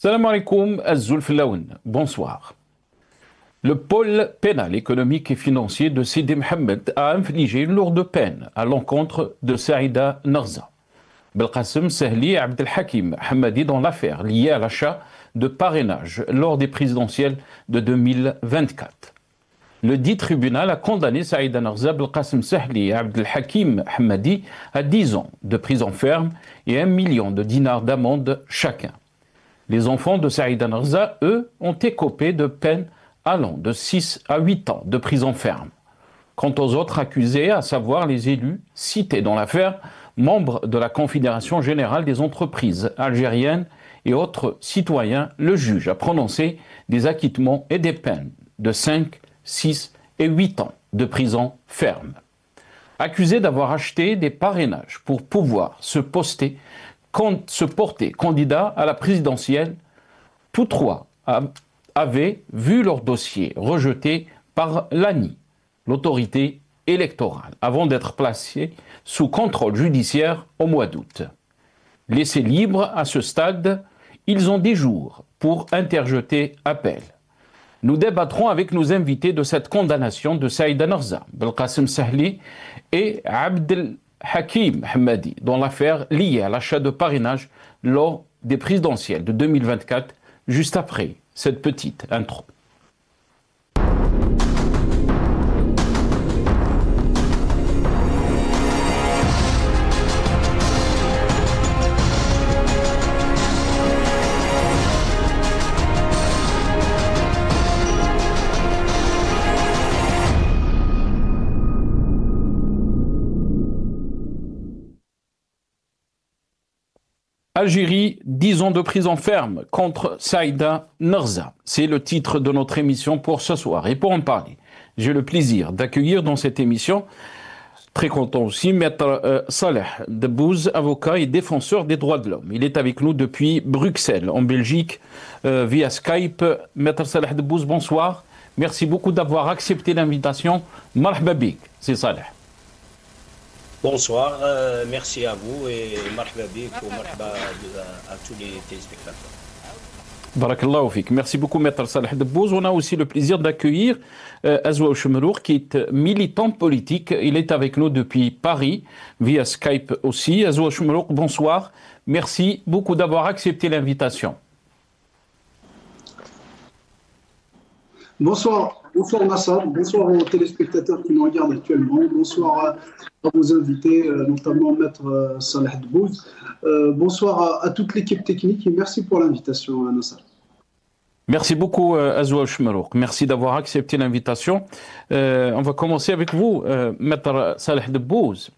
Salam alaikum, Azul bonsoir. Le pôle pénal économique et financier de Sidi Mohamed a infligé une lourde peine à l'encontre de Saïda Narza. Belkacem Sahli et Abdelhakim Hamadi dans l'affaire liée à l'achat de parrainage lors des présidentielles de 2024. Le dit tribunal a condamné Saïda Narza, Belkacem Sahli et Abdelhakim Hamadi à 10 ans de prison ferme et 1 million de dinars d'amende chacun. Les enfants de Saïda Narza, eux, ont écopé de peines allant de 6 à 8 ans de prison ferme. Quant aux autres accusés, à savoir les élus cités dans l'affaire, membres de la Confédération générale des entreprises algériennes et autres citoyens, le juge a prononcé des acquittements et des peines de 5, 6 et 8 ans de prison ferme. Accusés d'avoir acheté des parrainages pour pouvoir se porter candidat à la présidentielle, tous trois avaient vu leur dossier rejeté par l'ANI, l'autorité électorale, avant d'être placés sous contrôle judiciaire au mois d'août. Laissés libres à ce stade, ils ont 10 jours pour interjeter appel. Nous débattrons avec nos invités de cette condamnation de Saïda Narza, Belkacem Sahli et Abdelhakim Hamadi dans l'affaire liée à l'achat de parrainage lors des présidentielles de 2024, juste après cette petite intro. Algérie, 10 ans de prison ferme contre Saïda Narza. C'est le titre de notre émission pour ce soir. Et pour en parler, j'ai le plaisir d'accueillir dans cette émission, très content aussi, Maître Saleh Debbouze, avocat et défenseur des droits de l'homme. Il est avec nous depuis Bruxelles, en Belgique, via Skype. Maître Saleh Debbouze, bonsoir. Merci beaucoup d'avoir accepté l'invitation. Marhaba bik, c'est Saleh. Bonsoir, merci à vous et marhaba bik ou marhaba à tous les téléspectateurs. Barakallahu fik. Merci beaucoup, Maître Saleh Debbouze. On a aussi le plaisir d'accueillir Azoua Chemrouk, qui est militant politique. Il est avec nous depuis Paris, via Skype aussi. Azoua Chemrouk, bonsoir. Merci beaucoup d'avoir accepté l'invitation. Bonsoir. Bonsoir Nassar, bonsoir aux téléspectateurs qui nous regardent actuellement, bonsoir à vos invités, notamment Maître Saleh Debbouze. Bonsoir à toute l'équipe technique et merci pour l'invitation Nassar. Merci beaucoup Azoua Chemrouk, merci d'avoir accepté l'invitation. On va commencer avec vous, Maître Saleh Debbouze.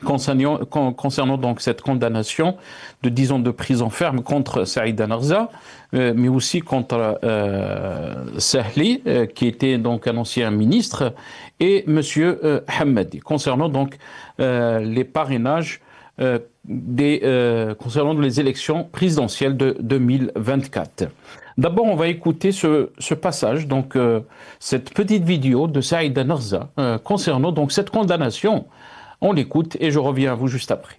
Concernant donc cette condamnation de 10 ans de prison ferme contre Saïda Narza, mais aussi contre Sahli, qui était donc un ancien ministre, et M. Hamadi, concernant donc les parrainages concernant les élections présidentielles de 2024. D'abord, on va écouter ce passage, donc cette petite vidéo de Saïda Narza concernant donc cette condamnation. On l'écoute et je reviens à vous juste après.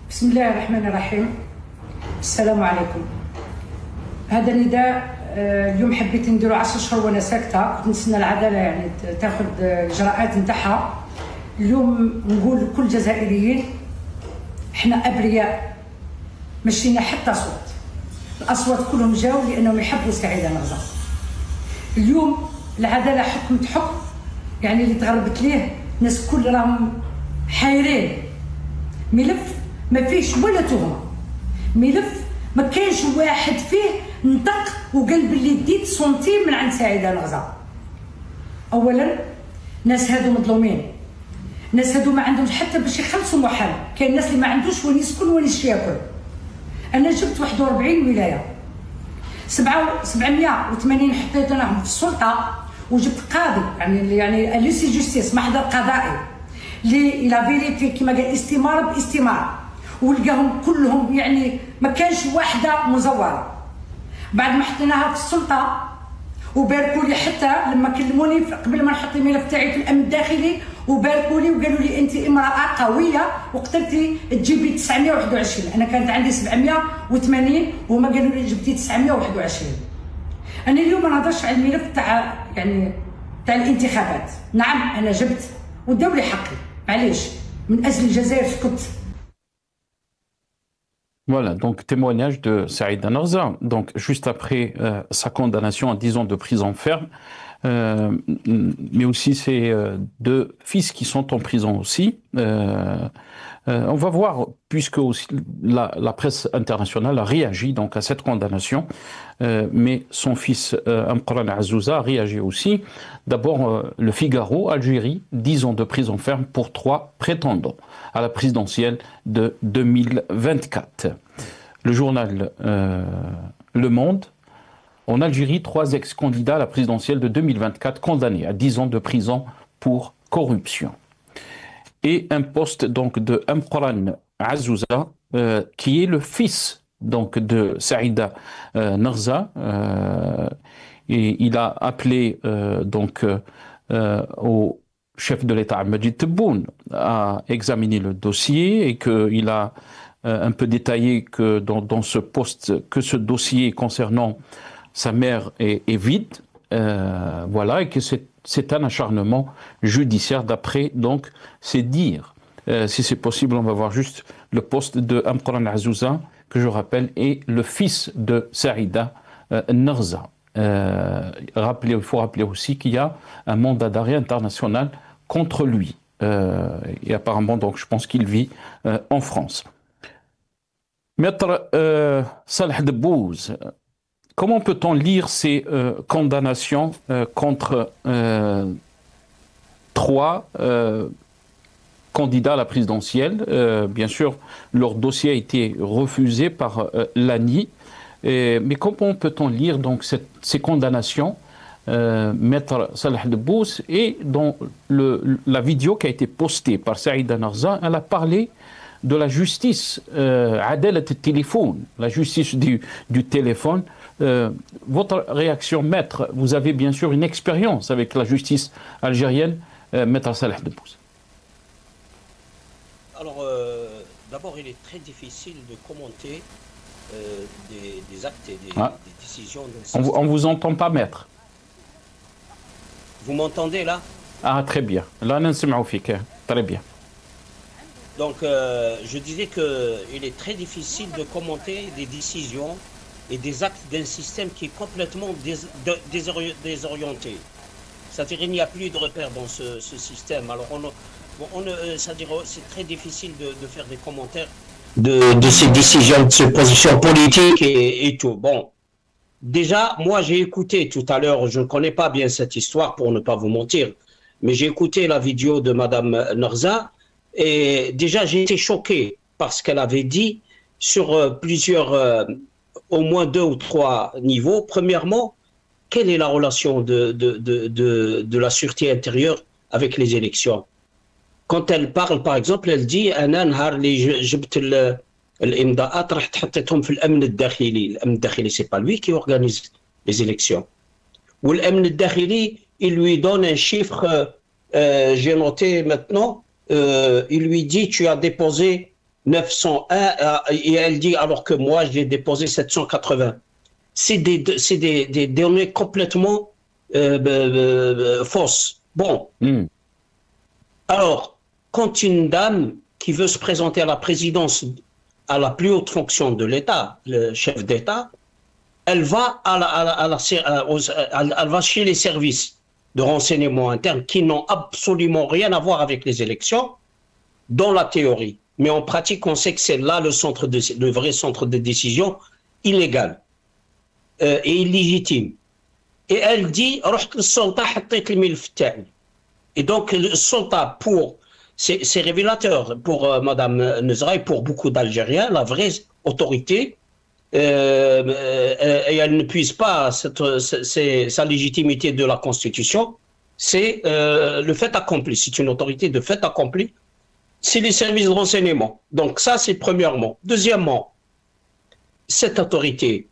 Bismillah ar-Rahman ar-Rahim. Assalamu alaikum. هذا النداء اليوم حبيت نديرو 10 شهور وانا ساكته، كنت نستنى العداله يعني تاخذ الاجراءات نتاعها. اليوم نقول لكل الجزائريين احنا ابرياء، ما شرينا حتى صوت. الاصوات كلهم جاوا لانهم يحبوا سعيده نغزه. اليوم العداله حكمت حكم يعني اللي تغربت ليه الناس كل راهم حايرين. ملف ما فيش ولا تهمه، ملف ما كاينش واحد فيه نطق وقال باللي ديت سنتيم من عند سعيده نغزه. اولا الناس هادو مظلومين، الناس هادو ما عندهمش حتى باش يخلصوا محل، كاين الناس اللي ما عندوش وين يسكن وين ياكل. انا جبت 41 ولايه 780 حطيتهم في السلطه وجبت قاضي يعني ليسي جوستيس محضر قضائي اللي لا فيريتي كيما قال استماره باستماره ولقاهم كلهم يعني ما كانش واحده مزوره. بعد ما حطيناها في السلطه وباركوا لي حتى لما كلموني قبل ما نحط الملف تاعي في الامن الداخلي وباركوا لي وقالوا لي انت امراه قويه وقدرتي تجيبي 921. انا كانت عندي 780 وهما قالوا لي جبتي 921. انا اليوم ما نهضرش على الملف تاع يعني تاع الانتخابات. نعم انا جبت وداو لي حقي، معليش من اجل الجزائر سكت. Voilà, donc témoignage de Saïda Narza. Donc juste après sa condamnation à 10 ans de prison ferme, mais aussi ses deux fils qui sont en prison aussi. On va voir, puisque aussi la presse internationale a réagi donc à cette condamnation, mais son fils Amqran Azzouza a réagi aussi. D'abord, le Figaro, Algérie, 10 ans de prison ferme pour 3 prétendants à la présidentielle de 2024. Le journal Le Monde, en Algérie, 3 ex-candidats à la présidentielle de 2024 condamnés à 10 ans de prison pour corruption. Et un poste donc de Amqran Azzouza, qui est le fils donc de Saïda Narza, et il a appelé donc au chef de l'État Majid Tebboune à examiner le dossier et qu'il a un peu détaillé que dans ce poste que ce dossier concernant sa mère est vide, voilà, et que c'est un acharnement judiciaire d'après donc ses dires. Si c'est possible, on va voir juste le poste de Amqran Azzouza, que je rappelle est le fils de Saïda Narza. Il faut rappeler aussi qu'il y a un mandat d'arrêt international contre lui. Et apparemment, donc, je pense qu'il vit en France. Maître Salah Debbouz, comment peut-on lire ces condamnations contre 3 candidats à la présidentielle? Bien sûr, leur dossier a été refusé par l'ANI. Mais comment peut-on lire donc ces condamnations, Maître Salah Debbouz? Et dans la vidéo qui a été postée par Saïda Narza, elle a parlé de la justice, Adalat téléphone, la justice du téléphone. Votre réaction, Maître? Vous avez bien sûr une expérience avec la justice algérienne, Maître Salah Debbouz. Alors, d'abord, il est très difficile de commenter des actes et des décisions. On ne vous entend pas, Maître. Vous m'entendez là? Ah, très bien. Là, très bien. Donc, je disais qu'il est très difficile de commenter des décisions et des actes d'un système qui est complètement désorienté. C'est-à-dire qu'il n'y a plus de repères dans ce système. Alors, c'est très difficile de faire des commentaires de ces décisions, de ces positions politiques et tout. Bon, déjà, moi j'ai écouté tout à l'heure, je ne connais pas bien cette histoire pour ne pas vous mentir, mais j'ai écouté la vidéo de Madame Narza et déjà j'ai été choqué parce qu'elle avait dit sur plusieurs, au moins 2 ou 3 niveaux. Premièrement, quelle est la relation de la sûreté intérieure avec les élections? Quand elle parle, par exemple, elle dit أنا نهار اللي جبت الإمضاءات رحت حطيتهم في الأمن الداخلي. الأمن الداخلي c'est pas lui qui organise les élections. والأمن الداخلي il lui donne un chiffre, j'ai noté maintenant, il lui dit tu as déposé 901 et elle dit alors que moi j'ai déposé 780. C'est des données complètement fausses. Bon. Alors, quand une dame qui veut se présenter à la présidence, à la plus haute fonction de l'État, le chef d'État, elle va elle va chez les services de renseignement interne qui n'ont absolument rien à voir avec les élections, dans la théorie. Mais en pratique, on sait que c'est là le vrai centre de décision illégal et illégitime. Et elle dit, et donc le soldat pour c'est révélateur pour Madame Narza et pour beaucoup d'Algériens, la vraie autorité, et elle ne puise pas sa légitimité de la Constitution, c'est le fait accompli, c'est une autorité de fait accompli, c'est les services de renseignement. Donc ça c'est premièrement. Deuxièmement, cette autorité,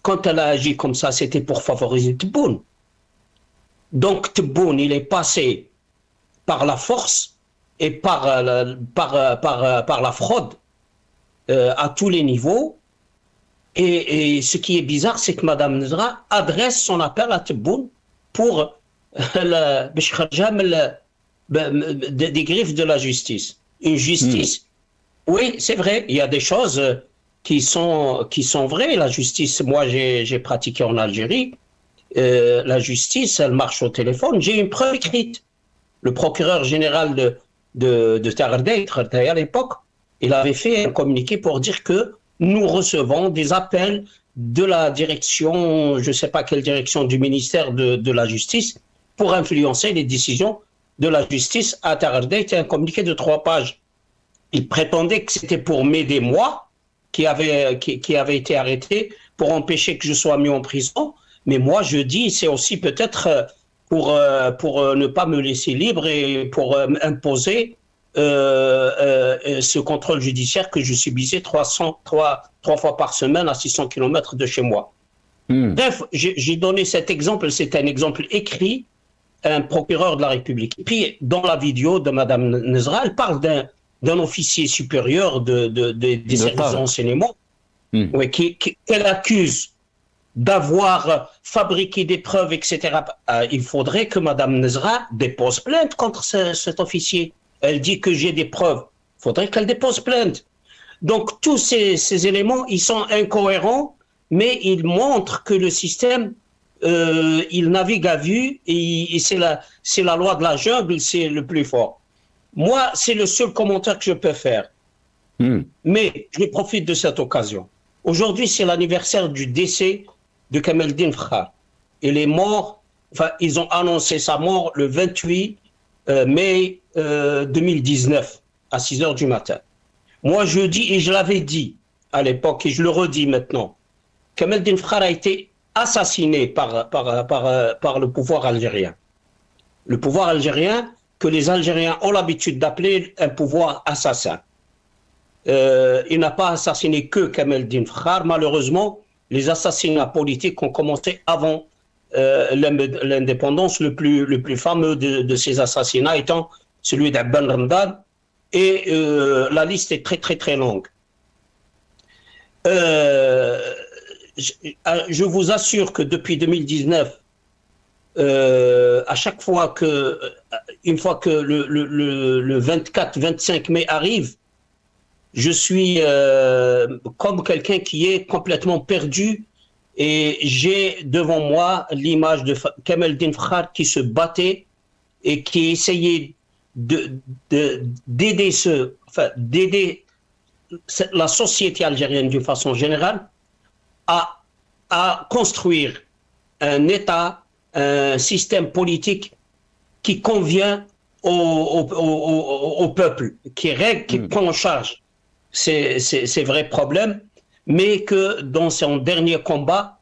quand elle a agi comme ça, c'était pour favoriser Tebboune. Donc Tebboune, il est passé par la force et par la fraude à tous les niveaux. Et ce qui est bizarre, c'est que Mme Nezra adresse son appel à Tebboune pour des griffes de la justice. Une justice, oui, c'est vrai, il y a des choses qui sont vraies. La justice, moi j'ai pratiqué en Algérie, la justice, elle marche au téléphone. J'ai une preuve écrite. Le procureur général de Tardeit à l'époque, il avait fait un communiqué pour dire que nous recevons des appels de la direction, je ne sais pas quelle direction du ministère de la Justice, pour influencer les décisions de la justice à Tardeit. Un communiqué de 3 pages. Il prétendait que c'était pour m'aider moi, qui avait été arrêté, pour empêcher que je sois mis en prison. Mais moi, je dis, c'est aussi peut-être pour ne pas me laisser libre et pour imposer ce contrôle judiciaire que je subissais 3 fois par semaine à 600 km de chez moi. Bref, j'ai donné cet exemple, c'est un exemple écrit à un procureur de la République. Et puis, dans la vidéo de Mme Nezra, elle parle d'un officier supérieur des services de renseignement qu'elle accuse d'avoir fabriqué des preuves, etc. Il faudrait que Mme Nezra dépose plainte contre cet officier. Elle dit que j'ai des preuves. Il faudrait qu'elle dépose plainte. Donc, tous ces éléments, ils sont incohérents, mais ils montrent que le système, il navigue à vue et c'est la loi de la jungle, c'est le plus fort. Moi, c'est le seul commentaire que je peux faire. Mais je profite de cette occasion. Aujourd'hui, c'est l'anniversaire du décès de Kameldine Frhar. Il est mort, enfin, ils ont annoncé sa mort le 28 mai 2019 à 6 h du matin. Moi, je dis, et je l'avais dit à l'époque, et je le redis maintenant, Kameldine Frhar a été assassiné par le pouvoir algérien. Le pouvoir algérien que les Algériens ont l'habitude d'appeler un pouvoir assassin. Il n'a pas assassiné que Kameldine Frhar. Malheureusement, les assassinats politiques ont commencé avant l'indépendance. Le plus fameux de ces assassinats étant celui d'Abban Ramdan. Et la liste est très très très longue. Je vous assure que depuis 2019, à chaque fois que, une fois que le 24-25 mai arrive, je suis comme quelqu'un qui est complètement perdu et j'ai devant moi l'image de Kameldine Frhar qui se battait et qui essayait d'aider la société algérienne d'une façon générale à construire un État, un système politique qui convient au peuple, qui règle, qui prend en charge ces vrais problèmes, mais que dans son dernier combat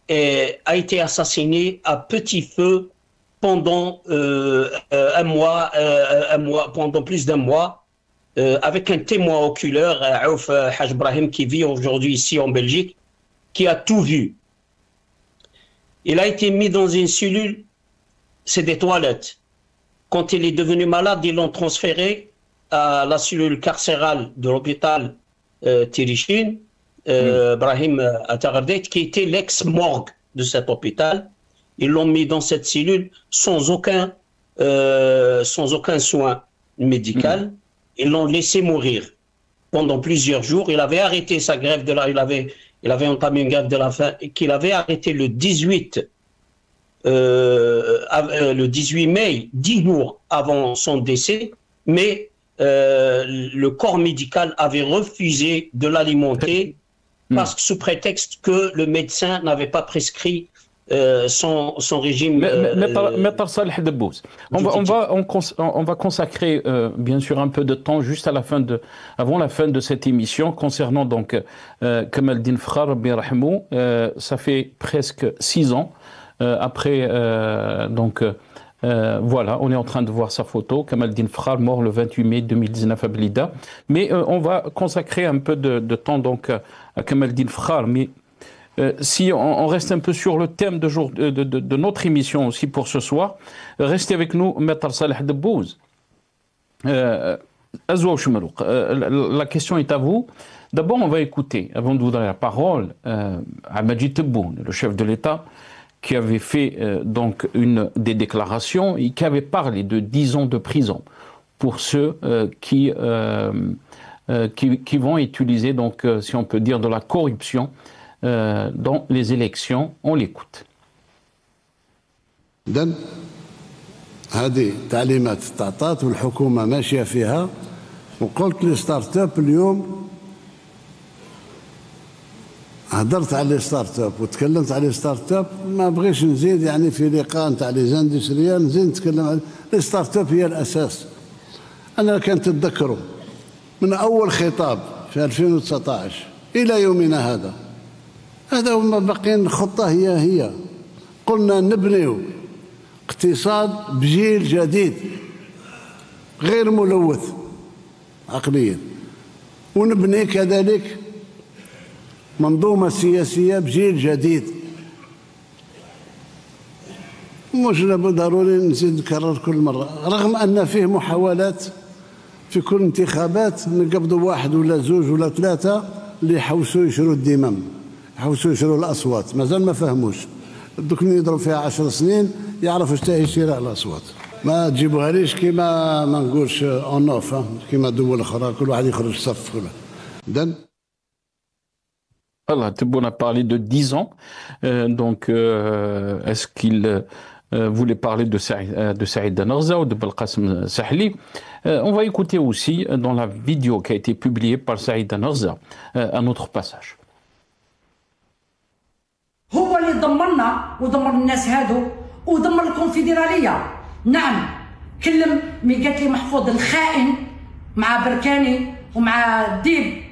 a été assassiné à petit feu pendant un mois, pendant plus d'un mois, avec un témoin oculaire, Aouf Haj Brahim, qui vit aujourd'hui ici en Belgique, qui a tout vu. Il a été mis dans une cellule, c'est des toilettes. Quand il est devenu malade, ils l'ont transféré à la cellule carcérale de l'hôpital Tirichin, Brahim Atardeit, qui était l'ex-morgue de cet hôpital. Ils l'ont mis dans cette cellule sans aucun soin médical. Ils l'ont laissé mourir pendant plusieurs jours. Il avait arrêté sa grève de la faim. Il avait entamé une grève de la faim qu'il avait arrêté le 18 mai, 10 jours avant son décès, mais le corps médical avait refusé de l'alimenter parce que sous prétexte que le médecin n'avait pas prescrit son régime. Maître Saleh Debbouz, on va consacrer bien sûr un peu de temps juste avant la fin de cette émission concernant donc Kameldine Frhar, ça fait presque 6 ans après voilà, on est en train de voir sa photo, Kameldine Frhar, mort le 28 mai 2019 à Blida. Mais on va consacrer un peu de temps donc à Kameldine Frhar. Mais si on reste un peu sur le thème de notre émission aussi pour ce soir, restez avec nous, Maître Saleh Debbouz. La question est à vous. D'abord, on va écouter, avant de vous donner la parole, à Majid Tebboune, le chef de l'État, qui avait fait donc une des déclarations et qui avait parlé de 10 ans de prison pour ceux qui vont utiliser, donc, si on peut dire, de la corruption dans les élections. On l'écoute. هذه تعليمات تعطات والحكومة ماشية فيها، وقلت لي ستارت اب اليوم، هدرت على الستارت اب وتكلمت على الستارت اب، ما بغيش نزيد يعني في لقاء نتاع لي زاندستريال نزيد نتكلم على الستارت اب. هي الاساس. انا كان تتذكروا من اول خطاب في 2019 الى يومنا هذا هما باقيين خطة هي قلنا نبنيو اقتصاد بجيل جديد غير ملوث عقليا، ونبني كذلك منظومة سياسية بجيل جديد. مش ضروري نزيد نكرر كل مرة، رغم أن فيه محاولات في كل انتخابات نقبضوا واحد ولا زوج ولا ثلاثة اللي يحوسوا يشروا الدمم، يحوسوا يشروا الأصوات. مازال ما فهموش، دوك يضرب فيها 10 سنين يعرفوا شتاهي شراء الأصوات. ما تجيبوها ليش كيما ما نقولش اون اوف، كيما دول أخرى كل واحد يخرج صف كله. Voilà, Tebboune a parlé de 10 ans. Est-ce qu'il voulait parler de Saïd Narza ou de Belkacem Sahli? On va écouter aussi dans la vidéo qui a été publiée par Saïd Narza un autre passage. هو اللي دمرنا ودمر الناس هادو ودمر الكونفدرالية. نعم، كلم مي قالت لي محفوظ الخائن مع بركاني ومع ديب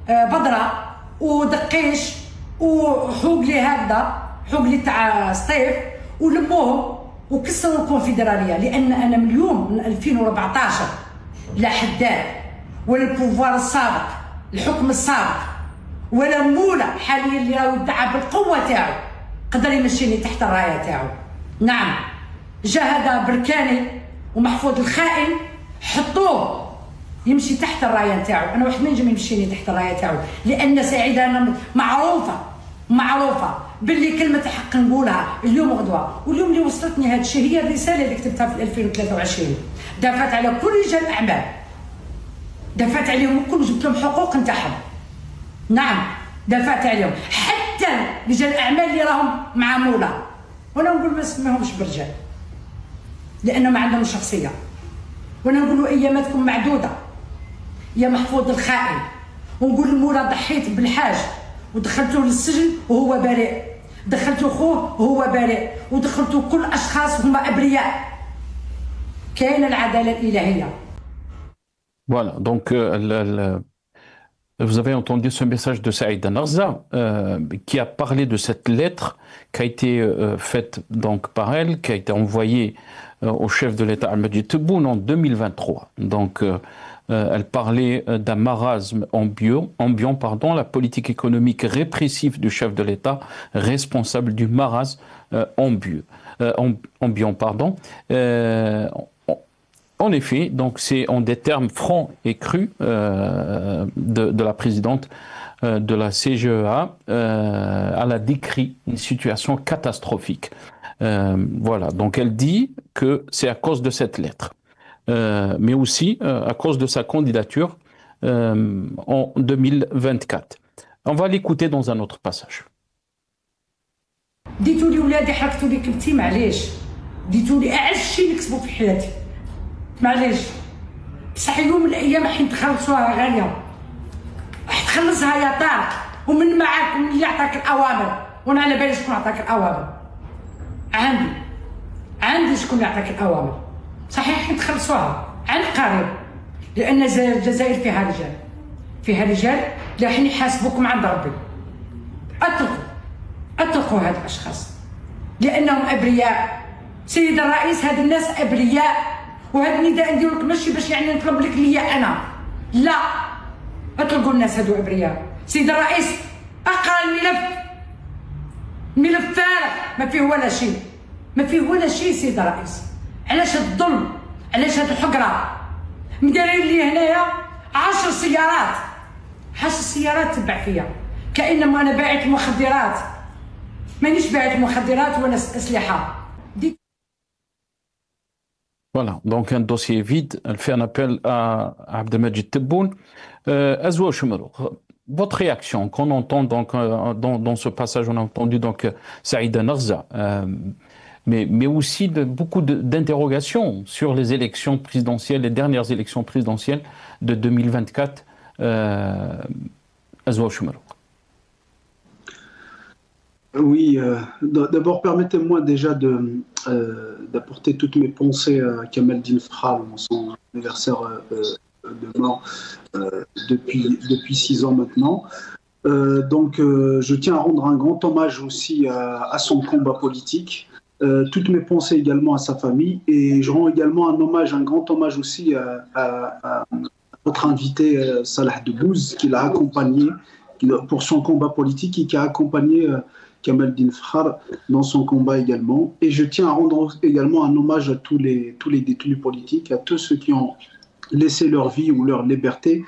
بدرة ودقيش وحوقلي هكذا، حوقلي تاع سطيف، ولموهم وكسروا الكونفدراليه. لان انا من اليوم من 2014 لا حداد ولا البوفوار السابق، الحكم السابق، ولا مولا حاليا اللي راهو يدعى بالقوه تاعو قدر يمشيني تحت الرايه تاعو. نعم، جا هذا بركاني ومحفوظ الخائن حطوه يمشي تحت الرايه تاعو. انا واحد ما ينجم يمشيني تحت الرايه تاعو، لان سعيده انا معروفه باللي كلمه حق نقولها اليوم وغدوه. واليوم اللي وصلتني هذا الشيء هي الرساله اللي كتبتها في 2023، دافعت على كل رجال الاعمال، دافعت عليهم الكل، جبت لهم حقوق نتاعهم. نعم، دافعت عليهم حتى رجال الاعمال اللي راهم مع مولا، وانا نقول ما نسميهمش برجال لانه ما عندهم شخصيه. وانا نقول له اياماتكم معدوده يا محفوظ الخائن، ونقول لمولا ضحيت بالحاج ودخلتوه للسجن وهو بريء، دخلتوا خوه وهو بريء، ودخلتوا كل اشخاص هما ابرياء. كاينه العداله الالهيه. Voilà, donc vous avez entendu ce message de Saïd Narza qui a parlé de cette lettre qui a été faite donc par elle, qui a été envoyée au chef de l'État Majid Tebboune en 2023. Donc elle parlait d'un marasme ambiant, la politique économique répressive du chef de l'État, responsable du marasme ambiant. En effet, donc c'est en des termes francs et crus de la présidente de la CGEA, elle a décrit une situation catastrophique. Voilà, donc elle dit que c'est à cause de cette lettre, mais aussi à cause de sa candidature en 2024. On va l'écouter dans un autre passage. ديتوا لي ولادي حركتوا لي كبتي، معليش، ديتوا لي اعز شيء نكسبوا في حياتي، معليش، بصح يوم من الايام حين تخلصوها غاليه، راح تخلصها يا طارق، ومن معاك ومن اللي يعطاك الاوامر، وانا على بالي شكون عطاك الاوامر. عندي شكون اللي عطاك الاوامر، صحيح حين تخلصوها عن قريب، لان الجزائر فيها رجال اللي راح يحاسبوكم عند ربي. اتركوا هاد الاشخاص لانهم ابرياء. سيد الرئيس، هاد الناس ابرياء، وهذا النداء ندير لك ماشي باش يعني نطلب لك ليا انا، لا، اطلقوا الناس هادو ابرياء. سيد الرئيس، اقرا الملف فارغ، ما فيه ولا شيء سيد الرئيس. علاش هاد الظلم؟ علاش هاد الحقره؟ مدايرين لي هنايا 10 سيارات 10 سيارات تبع فيا كانما انا باعت مخدرات. مانيش باعت مخدرات وانا اسلحه. Voilà, donc un dossier vide. Elle fait un appel à Abdelmajid Tebboune. Azwa Choumerouk, votre réaction qu'on entend donc dans ce passage, on a entendu donc Saïda Narza, mais aussi beaucoup d'interrogations sur les élections présidentielles, les dernières élections présidentielles de 2024. Azwa Choumerouk. Oui, d'abord permettez-moi déjà d'apporter toutes mes pensées à Kamaldeen Frall en son anniversaire de mort depuis 6 ans maintenant. Donc je tiens à rendre un grand hommage aussi à son combat politique. Toutes mes pensées également à sa famille, et je rends également un grand hommage aussi à notre invité Salah Debbouze, qui l'a accompagné pour son combat politique et qui a accompagné Kamaldeen Frall dans son combat également. Et je tiens à rendre également un hommage à tous les détenus politiques, à tous ceux qui ont laissé leur vie ou leur liberté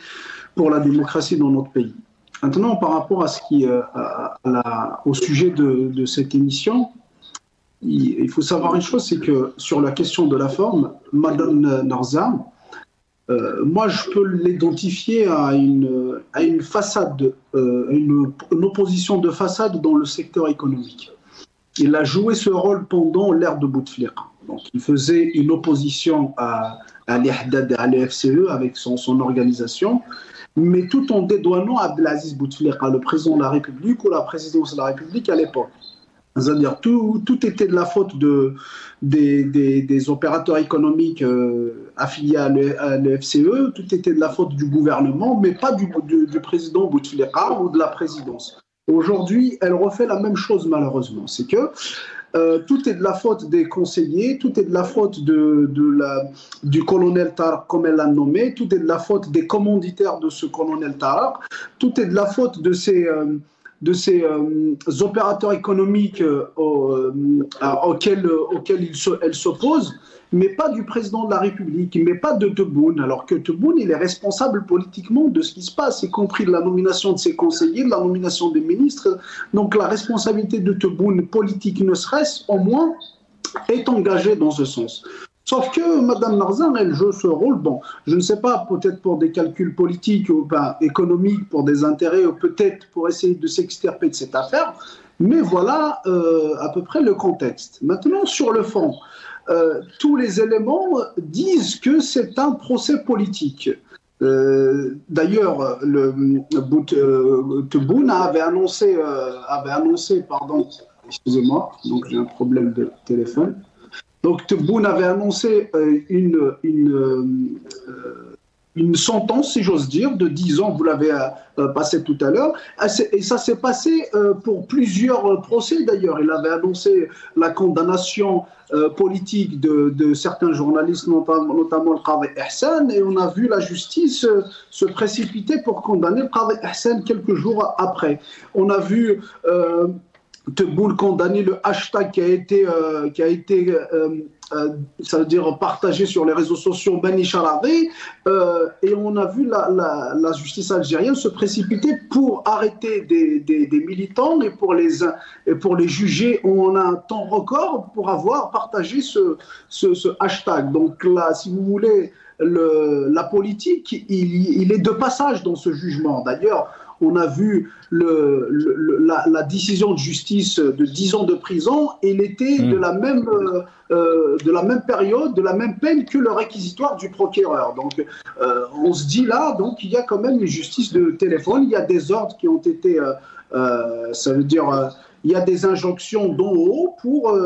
pour la démocratie dans notre pays. Maintenant, par rapport à ce qui, au sujet de cette émission, il faut savoir une chose, c'est que sur la question de la forme, Madame Narza, moi je peux l'identifier à une façade, une opposition de façade dans le secteur économique. Il a joué ce rôle pendant l'ère de Bouteflika. Donc il faisait une opposition à l'Ihdad et à l'FCE avec son organisation, mais tout en dédouanant Abdelaziz Bouteflika, le président de la République ou la présidence de la République à l'époque. C'est-à-dire tout était de la faute des opérateurs économiques affiliés à l'FCE, tout était de la faute du gouvernement, mais pas du président Bouteflika ou de la présidence. Aujourd'hui, elle refait la même chose malheureusement. C'est que tout est de la faute des conseillers, tout est de la faute du colonel Tarq, comme elle l'a nommé, tout est de la faute des commanditaires de ce colonel Tarq, tout est de la faute de ces opérateurs économiques auxquels elle s'oppose, mais pas du président de la République, mais pas de Tebboune, alors que Tebboune, il est responsable politiquement de ce qui se passe, y compris de la nomination de ses conseillers, de la nomination des ministres. Donc la responsabilité de Tebboune, politique ne serait-ce, au moins, est engagée dans ce sens. Sauf que Mme Narzan, elle joue ce rôle, bon, je ne sais pas, peut-être pour des calculs politiques ou économiques, pour des intérêts, ou peut-être pour essayer de s'extirper de cette affaire, mais voilà à peu près le contexte. Maintenant, sur le fond, tous les éléments disent que c'est un procès politique. D'ailleurs, Tebboune avait annoncé, pardon, excusez-moi, donc j'ai un problème de téléphone. Donc Tebboune avait annoncé une sentence, si j'ose dire, de 10 ans, vous l'avez passé tout à l'heure, et ça s'est passé pour plusieurs procès d'ailleurs. Il avait annoncé la condamnation politique de certains journalistes, notamment le Qadi Ihsan, et on a vu la justice se précipiter pour condamner le Qadi Ihsan quelques jours après. On a vu Tebboune condamner le hashtag qui a été ça veut dire partagé sur les réseaux sociaux Bani Charavi, et on a vu la justice algérienne se précipiter pour arrêter des militants et pour les juger en un temps record pour avoir partagé ce hashtag. Donc là, si vous voulez, la politique, il est de passage dans ce jugement. D'ailleurs, on a vu la décision de justice de 10 ans de prison, elle était de la même période, de la même peine que le réquisitoire du procureur. Donc on se dit là, donc il y a quand même une justice de téléphone, il y a des ordres qui ont été, ça veut dire, il y a des injonctions d'en haut pour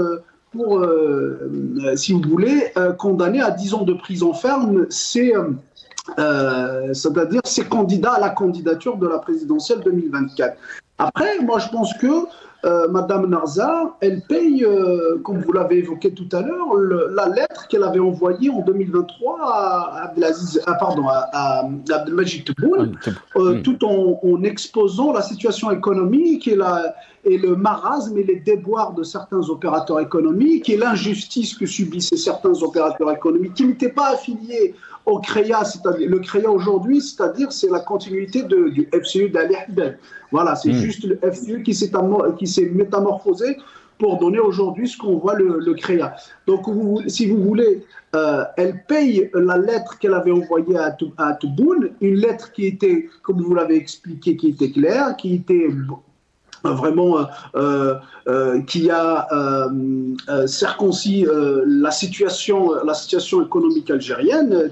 si vous voulez, condamner à 10 ans de prison ferme, c'est-à-dire ces candidats à la candidature de la présidentielle 2024. Après, moi je pense que Madame Narza, elle paye, comme vous l'avez évoqué tout à l'heure, la lettre qu'elle avait envoyée en 2023 à Abdelmajid Tebboune, tout en exposant la situation économique et le marasme et les déboires de certains opérateurs économiques et l'injustice que subissaient certains opérateurs économiques qui n'étaient pas affiliés au CREA, c'est-à-dire le CREA aujourd'hui, c'est-à-dire c'est la continuité du FCE d'Ali Haddad. Voilà, c'est juste le FCE qui s'est métamorphosé pour donner aujourd'hui ce qu'on voit le CREA. Donc, si vous voulez, elle paye la lettre qu'elle avait envoyée à Tebboune, une lettre qui était, comme vous l'avez expliqué, qui était claire, qui était vraiment qui a circoncis la situation économique algérienne,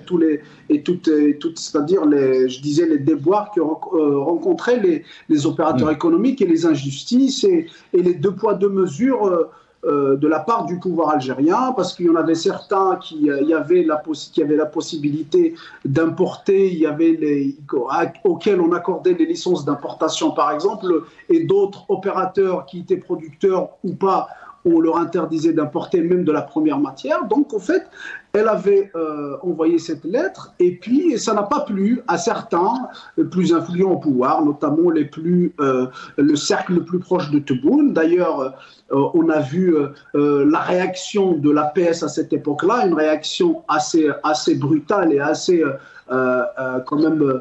c'est-à-dire je disais les déboires que rencontraient les opérateurs économiques et les injustices et les deux poids deux mesures de la part du pouvoir algérien, parce qu'il y en avait certains qui avaient la possibilité d'importer, auxquels on accordait les licences d'importation par exemple, et d'autres opérateurs qui étaient producteurs ou pas, on leur interdisait d'importer même de la première matière. Donc, en fait, elle avait envoyé cette lettre et puis ça n'a pas plu à certains plus influents au pouvoir, notamment le cercle le plus proche de Tebboune. D'ailleurs, on a vu la réaction de l'APS à cette époque-là, une réaction assez brutale et assez quand même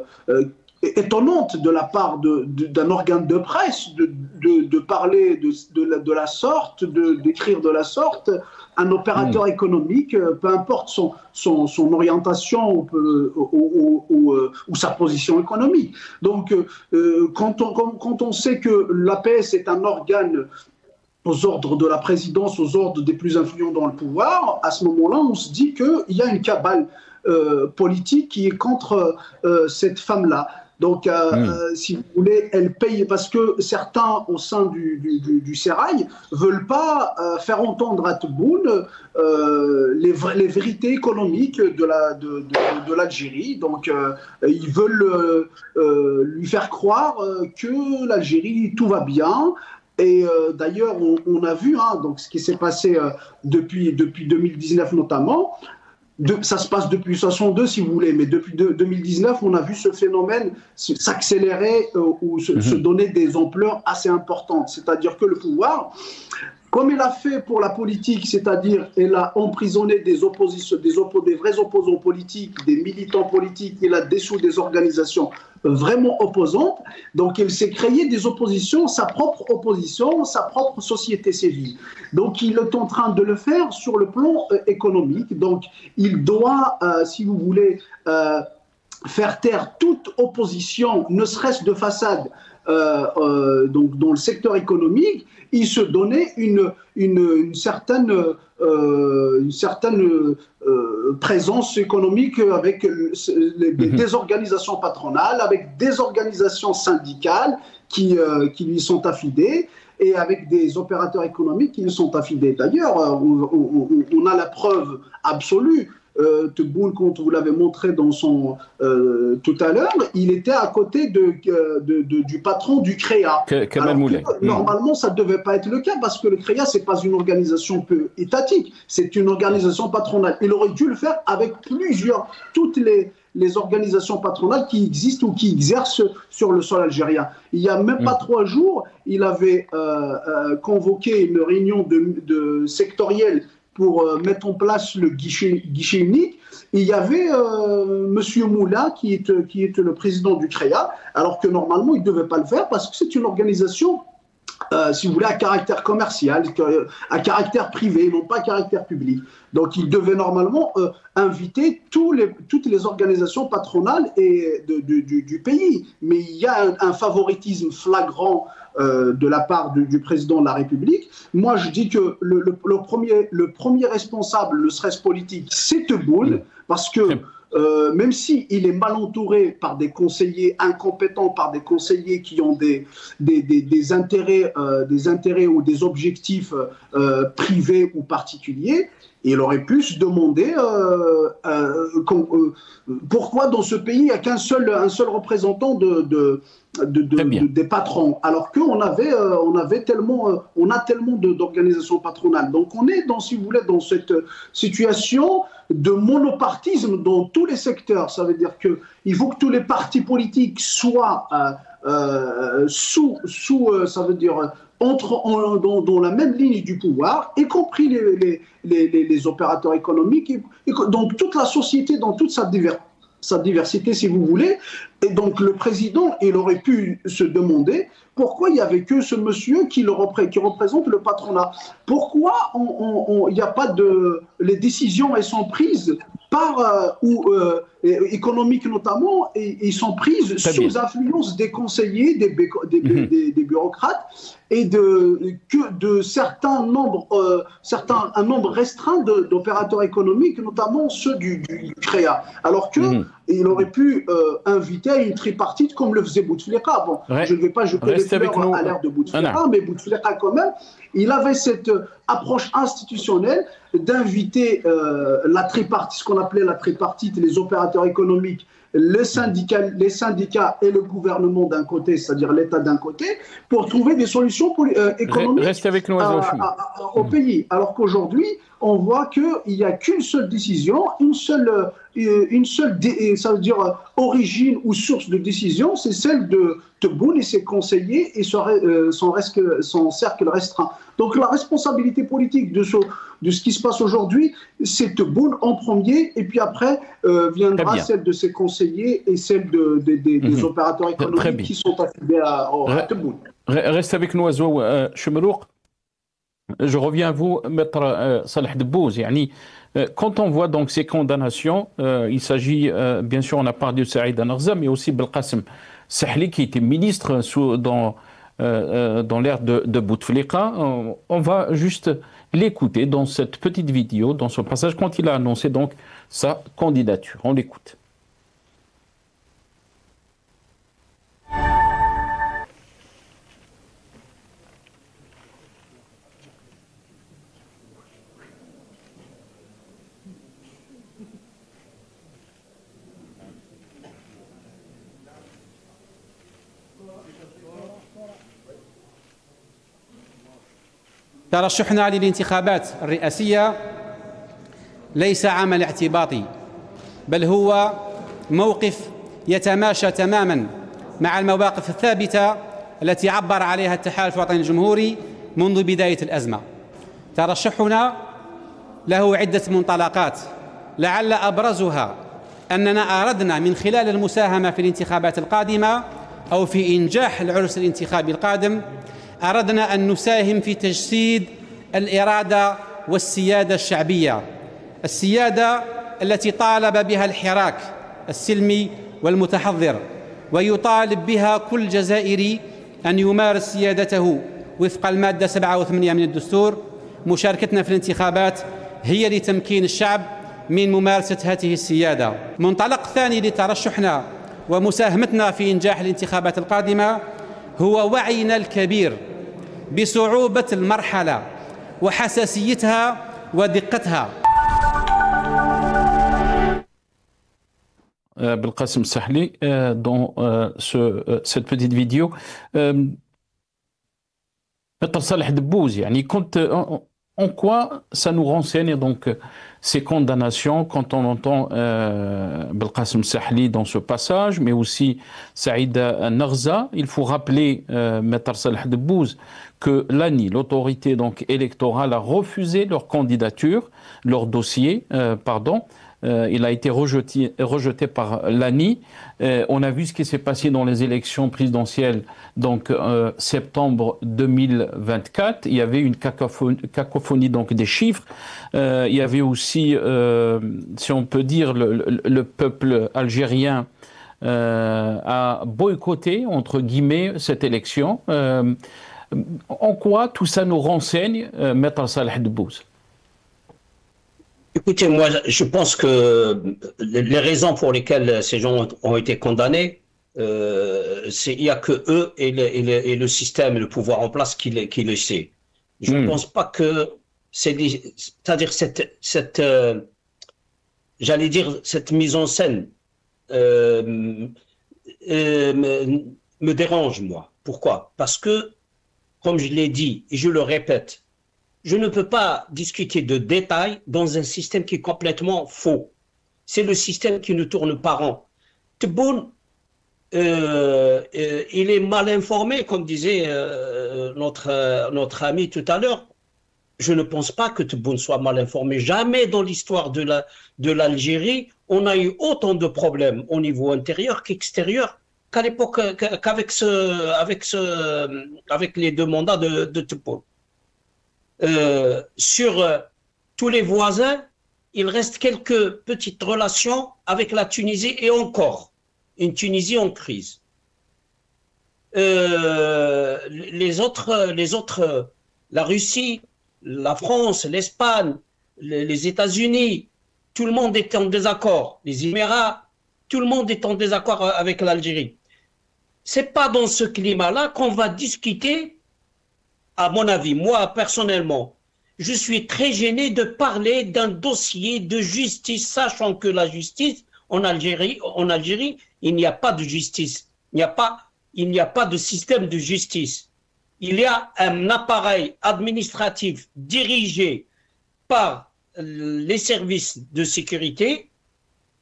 étonnante de la part d'un organe de presse de parler de la sorte, d'écrire de la sorte. Un opérateur économique, peu importe son orientation ou sa position économique. Donc, quand on sait que l'APS est un organe aux ordres de la présidence, aux ordres des plus influents dans le pouvoir, à ce moment-là, on se dit qu'il y a une cabale politique qui est contre cette femme-là. Donc, si vous voulez, elle paye parce que certains au sein du Sérail ne veulent pas faire entendre à Tebboune les vérités économiques de l'Algérie. Donc, ils veulent lui faire croire que l'Algérie, tout va bien. Et d'ailleurs, on a vu donc, ce qui s'est passé depuis 2019 notamment. Ça se passe depuis 1962, si vous voulez, mais depuis 2019, on a vu ce phénomène s'accélérer ou se donner des ampleurs assez importantes. C'est-à-dire que le pouvoir, comme il a fait pour la politique, c'est-à-dire il a emprisonné des vrais opposants politiques, des militants politiques, il a dessous des organisations vraiment opposantes. Donc il s'est créé des oppositions, sa propre opposition, sa propre société civile. Donc il est en train de le faire sur le plan économique. Donc il doit, si vous voulez, faire taire toute opposition, ne serait-ce de façade, donc dans le secteur économique. Il se donnait une certaine présence économique avec des organisations patronales, avec des organisations syndicales qui lui sont affidées et avec des opérateurs économiques qui lui sont affidés. D'ailleurs, on a la preuve absolue. Tebboune, quand vous l'avez montré dans tout à l'heure, il était à côté du patron du CREA. Normalement, ça ne devait pas être le cas parce que le CREA, ce n'est pas une organisation étatique, c'est une organisation patronale. Il aurait dû le faire avec toutes les organisations patronales qui existent ou qui exercent sur le sol algérien. Il n'y a même pas 3 jours, il avait convoqué une réunion sectorielle pour mettre en place le guichet unique. Il y avait M. Moula, qui est le président du CREA, alors que normalement, il ne devait pas le faire parce que c'est une organisation, si vous voulez, à caractère commercial, à caractère privé, non pas à caractère public. Donc, il devait normalement inviter toutes les organisations patronales du pays. Mais il y a un favoritisme flagrant de la part du président de la République. Moi, je dis que le premier responsable, le stress politique, c'est Tebboune, parce que même s'il est mal entouré par des conseillers incompétents, par des conseillers qui ont des intérêts ou des objectifs privés ou particuliers, il aurait pu se demander pourquoi dans ce pays il n'y a un seul représentant des patrons, alors qu'on on a tellement d'organisations patronales. Donc on est si vous voulez, dans cette situation de monopartisme dans tous les secteurs. Ça veut dire qu'il faut que tous les partis politiques soient ça veut dire dans la même ligne du pouvoir, y compris les opérateurs économiques, donc toute la société dans toute sa diversité, si vous voulez. Et donc le président, il aurait pu se demander pourquoi il n'y avait que ce monsieur qui représente le patronat. Pourquoi il n'y a pas les décisions, elles sont prises économiques notamment, et ils sont prises sous influence des conseillers, des bureaucrates, et un nombre restreint d'opérateurs économiques, notamment ceux du CREA. Alors qu'il aurait pu inviter à une tripartite comme le faisait Bouteflika. Bon, je ne vais pas jeter les fleurs à l'ère de Bouteflika, mais Bouteflika quand même, il avait cette approche institutionnelle d'inviter la tripartite, ce qu'on appelait la tripartite, les opérateurs économiques, les syndicats et le gouvernement d'un côté, c'est-à-dire l'État d'un côté, pour trouver des solutions économiques avec nous, au pays. Alors qu'aujourd'hui, on voit qu'il n'y a qu'une seule décision, une seule ça veut dire origine ou source de décision, c'est celle de Tebboune et ses conseillers et son cercle restreint. Donc la responsabilité politique de ce qui se passe aujourd'hui, c'est Tebboune en premier, et puis après viendra celle de ses conseillers et celle des opérateurs économiques qui sont affiliés à Tebboune. Reste avec nous, Azou Chemrouk. Je reviens à vous, Maître Salah Debbouz. Quand on voit donc ces condamnations, il s'agit, bien sûr, on a parlé de Saïda Narza, mais aussi Belkacem Sahli, qui était ministre dans l'ère de Bouteflika. On va juste l'écouter dans cette petite vidéo, dans son passage, quand il a annoncé donc sa candidature. On l'écoute. ترشحنا للانتخابات الرئاسية ليس عمل اعتباطي، بل هو موقف يتماشى تماما مع المواقف الثابتة التي عبر عليها التحالف الوطني الجمهوري منذ بداية الأزمة. ترشحنا له عدة منطلقات، لعل أبرزها أننا أردنا من خلال المساهمة في الانتخابات القادمة أو في إنجاح العرس الانتخابي القادم، أردنا أن نساهم في تجسيد الإرادة والسيادة الشعبية، السيادة التي طالب بها الحراك السلمي والمتحضر، ويطالب بها كل جزائري أن يمارس سيادته وفق المادة 87 من الدستور. مشاركتنا في الانتخابات هي لتمكين الشعب من ممارسة هذه السيادة. منطلق ثاني لترشحنا ومساهمتنا في إنجاح الانتخابات القادمة هو وعينا الكبير بصعوبة المرحلة وحساسيتها ودقتها. Belkacem Sahli, dans cette petite vidéo, Maître Salah Debbouz, en quoi ça nous renseigne donc ces condamnations quand on entend Belkacem Sahli dans ce passage, mais aussi Saïda Narza. Il faut rappeler, Maître Salah Debbouz, que l'ANI, l'autorité donc électorale, a refusé leur candidature, leur dossier, il a été rejeté par l'ANI. On a vu ce qui s'est passé dans les élections présidentielles, donc septembre 2024. Il y avait une cacophonie donc des chiffres. Il y avait aussi, si on peut dire, le peuple algérien a boycotté, entre guillemets, cette élection. En quoi tout ça nous renseigne, Maître Salah Debbouz? Écoutez, moi, je pense que les raisons pour lesquelles ces gens ont été condamnés, il n'y a que eux et le système, le pouvoir en place qui le sait. Je ne pense pas que c'est-à-dire j'allais dire cette mise en scène me dérange, moi. Pourquoi? Parce que, comme je l'ai dit et je le répète, je ne peux pas discuter de détails dans un système qui est complètement faux. C'est le système qui ne tourne pas rond. Tebboune, il est mal informé, comme disait notre ami tout à l'heure. Je ne pense pas que Tebboune soit mal informé. Jamais dans l'histoire de l'Algérie, on a eu autant de problèmes au niveau intérieur qu'extérieur qu'à l'époque, avec les deux mandats de Tebboune. Sur tous les voisins, il reste quelques petites relations avec la Tunisie et encore une Tunisie en crise. Les autres, la Russie, la France, l'Espagne, les États-Unis, tout le monde est en désaccord. Les Émirats, tout le monde est en désaccord avec l'Algérie. C'est pas dans ce climat-là qu'on va discuter, à mon avis, moi personnellement. Je suis très gêné de parler d'un dossier de justice, sachant que la justice en Algérie, il n'y a pas de justice. Il n'y a pas de système de justice. Il y a un appareil administratif dirigé par les services de sécurité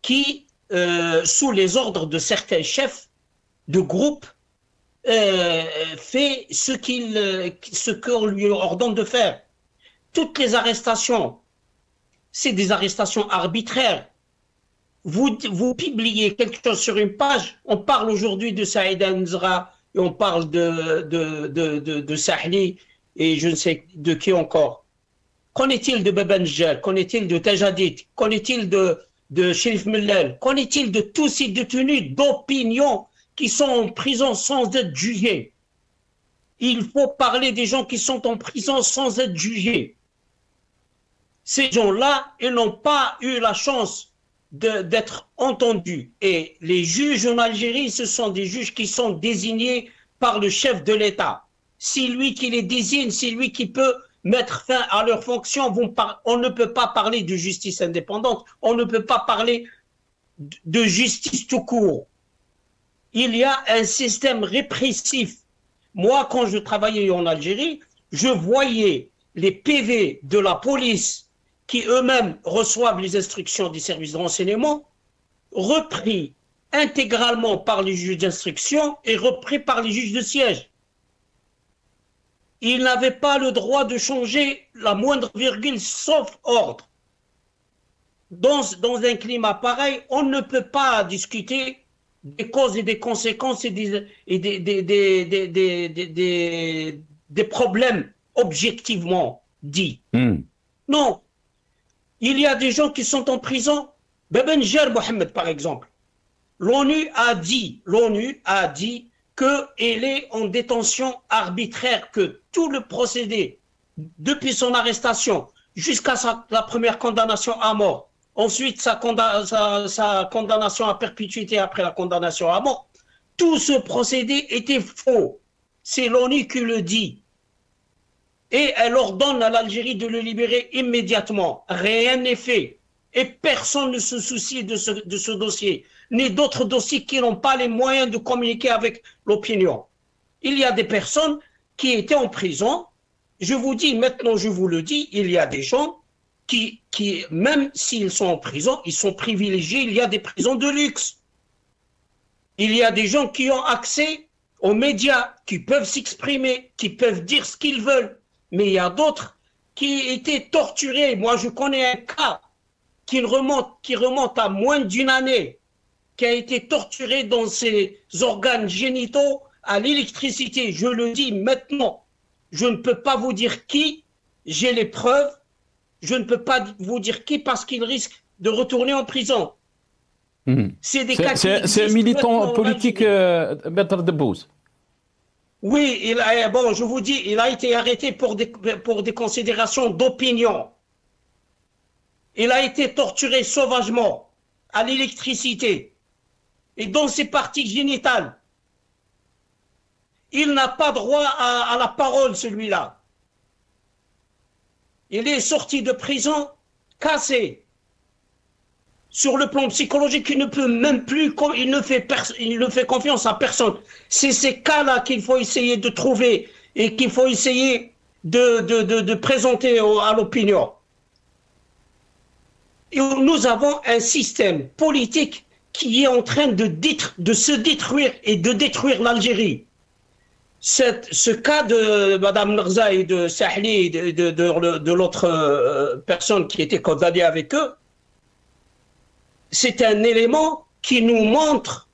qui, sous les ordres de certains chefs de groupe, fait ce qu'on lui ordonne de faire. Toutes les arrestations, c'est des arrestations arbitraires. Vous publiez quelque chose sur une page, on parle aujourd'hui de Saïd Nzra, et on parle de Sahli, et je ne sais de qui encore. Qu'en est-il de Bebenjel? Qu'en est-il de Tajadid? Qu'en est-il de Sherif Mellel? Qu'en est-il de tous ces détenus d'opinion qui sont en prison sans être jugés? Il faut parler des gens qui sont en prison sans être jugés. Ces gens-là, ils n'ont pas eu la chance d'être entendus. Et les juges en Algérie, ce sont des juges qui sont désignés par le chef de l'État. C'est lui qui les désigne, c'est lui qui peut mettre fin à leurs fonctions. On ne peut pas parler de justice indépendante, on ne peut pas parler de justice tout court. Il y a un système répressif. Moi, quand je travaillais en Algérie, je voyais les PV de la police qui eux-mêmes reçoivent les instructions des services de renseignement, repris intégralement par les juges d'instruction et repris par les juges de siège. Ils n'avaient pas le droit de changer la moindre virgule sauf ordre. Dans un climat pareil, on ne peut pas discuter des causes et des conséquences et des problèmes objectivement dits. Non. Il y a des gens qui sont en prison. Bebenjel Mohamed, par exemple. L'ONU a dit qu'elle est en détention arbitraire, que tout le procédé, depuis son arrestation jusqu'à la première condamnation à mort, ensuite sa condamnation à perpétuité après la condamnation à mort, tout ce procédé était faux. C'est l'ONU qui le dit. Et elle ordonne à l'Algérie de le libérer immédiatement. Rien n'est fait. Et personne ne se soucie de ce dossier, ni d'autres dossiers qui n'ont pas les moyens de communiquer avec l'opinion. Il y a des personnes qui étaient en prison. Je vous dis, maintenant je vous le dis, il y a des gens qui même s'ils sont en prison, ils sont privilégiés. Il y a des prisons de luxe. Il y a des gens qui ont accès aux médias, qui peuvent s'exprimer, qui peuvent dire ce qu'ils veulent. Mais il y a d'autres qui étaient torturés. Moi, je connais un cas qui remonte à moins d'une année, qui a été torturé dans ses organes génitaux à l'électricité. Je le dis maintenant. Je ne peux pas vous dire qui, j'ai les preuves. Je ne peux pas vous dire qui parce qu'il risque de retourner en prison. C'est des cas qui existent. C'est un militant politique, Maître Debbouze. Oui, bon, je vous dis, il a été arrêté pour des considérations d'opinion. Il a été torturé sauvagement à l'électricité et dans ses parties génitales. Il n'a pas droit à la parole, celui-là. Il est sorti de prison cassé. Sur le plan psychologique, il ne peut même plus, il ne fait confiance à personne. C'est ces cas-là qu'il faut essayer de trouver et qu'il faut essayer de présenter à l'opinion. Et nous avons un système politique qui est en train de se détruire et de détruire l'Algérie. Ce cas de Mme Nerza et de Sahli et de l'autre personne qui était condamnée avec eux, c'est un élément qui nous montre,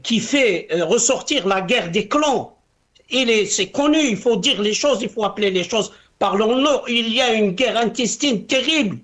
qui fait ressortir la guerre des clans. C'est connu, il faut dire les choses, il faut appeler les choses par leur nom. Il y a une guerre intestine terrible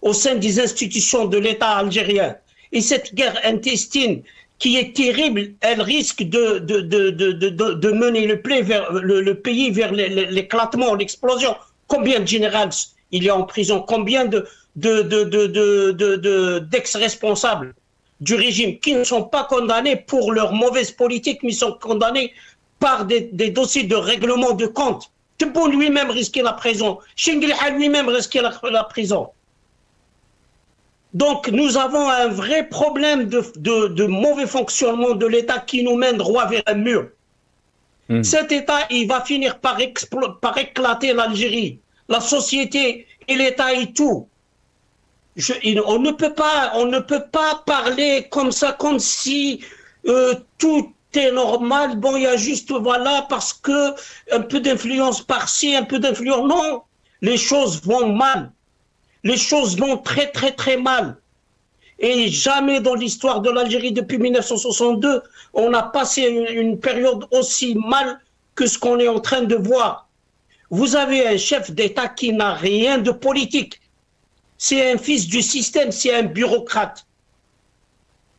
au sein des institutions de l'État algérien. Et cette guerre intestine qui est terrible, elle risque de mener le pays vers l'éclatement, l'explosion. Combien de généraux il y a en prison? Combien d'ex-responsables du régime qui ne sont pas condamnés pour leur mauvaise politique, mais sont condamnés par des dossiers de règlement de compte. Tebboune lui-même risquait la prison. Chenguilha lui-même risquait la prison. Donc nous avons un vrai problème de mauvais fonctionnement de l'État qui nous mène droit vers un mur. Cet État, il va finir par éclater l'Algérie, la société et l'État et tout. On ne peut pas parler comme ça, comme si tout est normal. Bon, il y a juste, voilà, parce que un peu d'influence par-ci, un peu d'influence. Non, les choses vont mal. Les choses vont très, très, très mal. Et jamais dans l'histoire de l'Algérie depuis 1962, on a passé une période aussi mal que ce qu'on est en train de voir. Vous avez un chef d'État qui n'a rien de politique. C'est un fils du système, c'est un bureaucrate.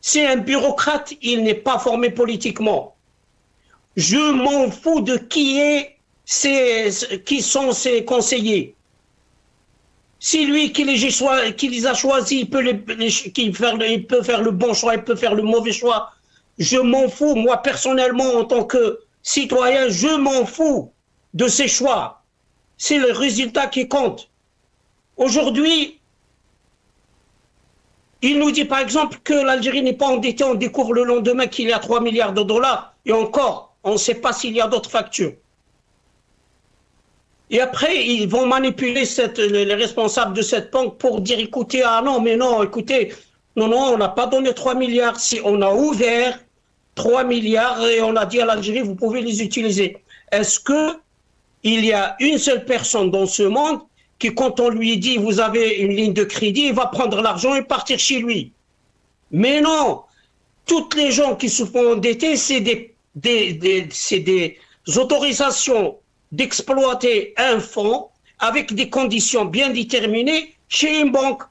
C'est un bureaucrate, il n'est pas formé politiquement. Je m'en fous de qui sont ses conseillers. C'est lui qui les a choisis, il peut faire le bon choix, il peut faire le mauvais choix. Je m'en fous, moi personnellement, en tant que citoyen, je m'en fous de ses choix. C'est le résultat qui compte. Aujourd'hui, il nous dit par exemple que l'Algérie n'est pas endettée, on découvre le lendemain qu'il y a 3 milliards de dollars, et encore, on ne sait pas s'il y a d'autres factures. Et après, ils vont manipuler les responsables de cette banque pour dire, écoutez, ah non, mais non, écoutez, non, on n'a pas donné 3 milliards. Si on a ouvert 3 milliards et on a dit à l'Algérie, vous pouvez les utiliser. Est-ce qu'il y a une seule personne dans ce monde qui, quand on lui dit, vous avez une ligne de crédit, il va prendre l'argent et partir chez lui? Mais non, toutes les gens qui se font endetter, c'est des autorisations d'exploiter un fonds avec des conditions bien déterminées chez une banque.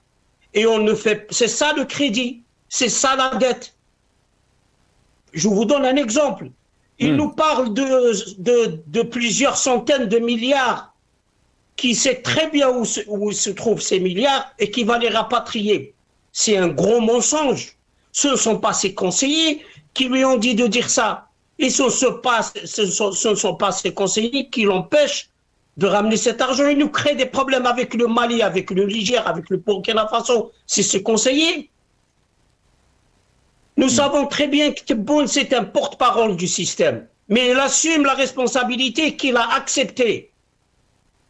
Et on ne fait... C'est ça le crédit, c'est ça la dette. Je vous donne un exemple. Il nous parle de plusieurs centaines de milliards, qui sait très bien où se trouvent ces milliards et qui va les rapatrier. C'est un gros mensonge. Ce ne sont pas ses conseillers qui lui ont dit de dire ça. Et ce ne sont pas ses conseillers qui l'empêchent de ramener cet argent. Il nous crée des problèmes avec le Mali, avec le Niger, avec le Burkina Faso. C'est ses conseillers. Nous savons très bien que Tebboune, c'est un porte-parole du système. Mais il assume la responsabilité qu'il a acceptée.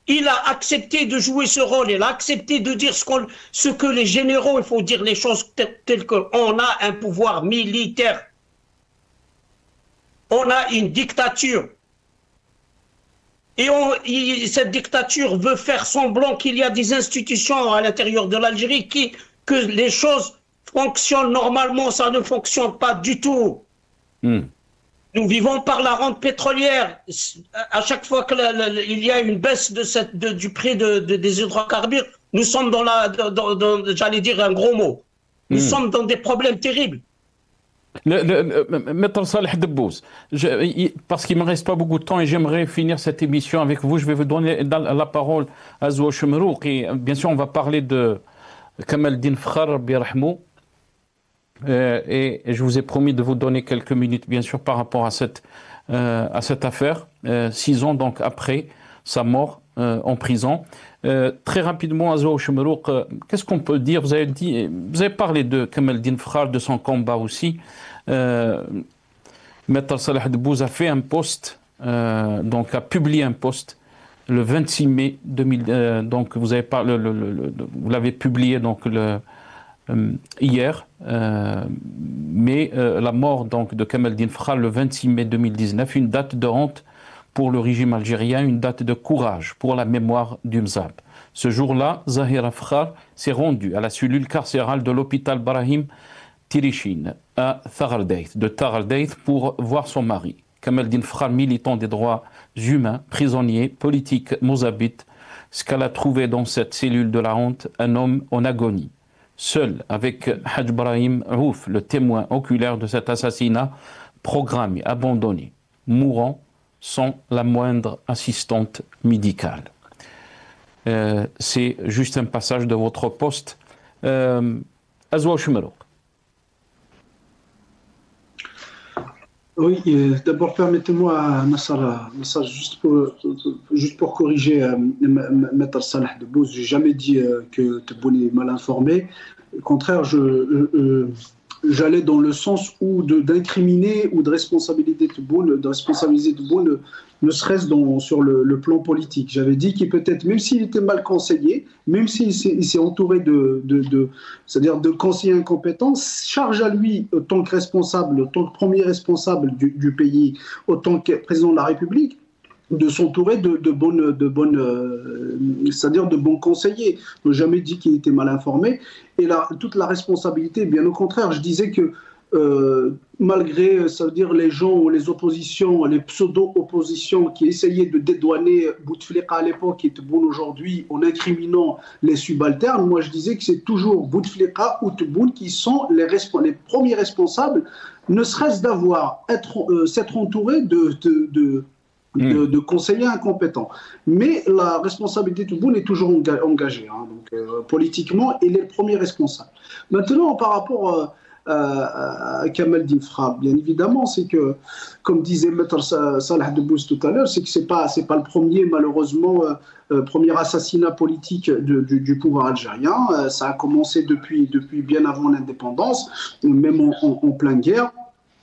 Il a accepté de jouer ce rôle. Il a accepté de dire ce que les généraux, il faut dire les choses telles qu'on a un pouvoir militaire. On a une dictature. Et cette dictature veut faire semblant qu'il y a des institutions à l'intérieur de l'Algérie que les choses fonctionnent normalement. Ça ne fonctionne pas du tout. Nous vivons par la rente pétrolière. À chaque fois qu'il y a une baisse du prix des hydrocarbures, nous sommes j'allais dire un gros mot, nous sommes dans des problèmes terribles. Maître Saleh Debbouze, parce qu'il ne me reste pas beaucoup de temps et j'aimerais finir cette émission avec vous, je vais vous donner la parole à Zoua Chemrouk. Et bien sûr, on va parler de Kamal Din Fakhar Birahmou. Et je vous ai promis de vous donner quelques minutes, bien sûr, par rapport à cette affaire. 6 ans donc après sa mort, en prison. Très rapidement, Azoua Chemrouk, qu'est-ce qu'on peut dire? Vous avez parlé de Kamel Eldin Frkhar, de son combat aussi. Maître Salah Debbouz a fait un post, donc a publié un post le 26 mai 2000. Donc vous avez parlé, vous l'avez publié donc hier, mais la mort donc de Kamel Eldin Frkhar le 26 mai 2019, une date de honte pour le régime algérien, une date de courage pour la mémoire du Mzab. Ce jour-là, Zahira Frkhar s'est rendue à la cellule carcérale de l'hôpital Brahim Tirishin à Taghaldeith pour voir son mari. Kamel Eldin Frkhar, militant des droits humains, prisonnier, politique mozabite, ce qu'elle a trouvé dans cette cellule de la honte, un homme en agonie. Seul avec Hadj Brahim Rouf, le témoin oculaire de cet assassinat programmé, abandonné, mourant sans la moindre assistante médicale. C'est juste un passage de votre poste. Azoua Chemrouk. Oui, d'abord permettez-moi, Nassar, juste pour corriger Maître Salah Debbouz, je n'ai jamais dit que Tebboune est mal informé. Au contraire, j'allais dans le sens où d'incriminer ou de responsabiliser Tebboune, ne serait-ce sur le plan politique. J'avais dit qu'il peut-être, même s'il était mal conseillé, même s'il s'est entouré c'est-à-dire de conseillers incompétents, charge à lui, en tant que responsable, en tant que premier responsable du pays, en tant que président de la République, de s'entourer de bons conseillers. Je n'ai jamais dit qu'il était mal informé. Et là, toute la responsabilité, bien au contraire, je disais que malgré, ça veut dire les gens ou les oppositions, les pseudo-oppositions qui essayaient de dédouaner Bouteflika à l'époque et Tebboune aujourd'hui en incriminant les subalternes, moi je disais que c'est toujours Bouteflika ou Tebboune qui sont les premiers responsables, ne serait-ce s'être entouré de conseillers incompétents. Mais la responsabilité de Tebboune est toujours engagée. Donc, politiquement, il est le premier responsable. Maintenant, par rapport à Kamel Eldin Frkhar, bien évidemment, c'est que, comme disait Maître Salah Debbouz tout à l'heure, c'est que c'est pas le premier, malheureusement, premier assassinat politique du pouvoir algérien. Ça a commencé depuis bien avant l'indépendance, même en pleine guerre.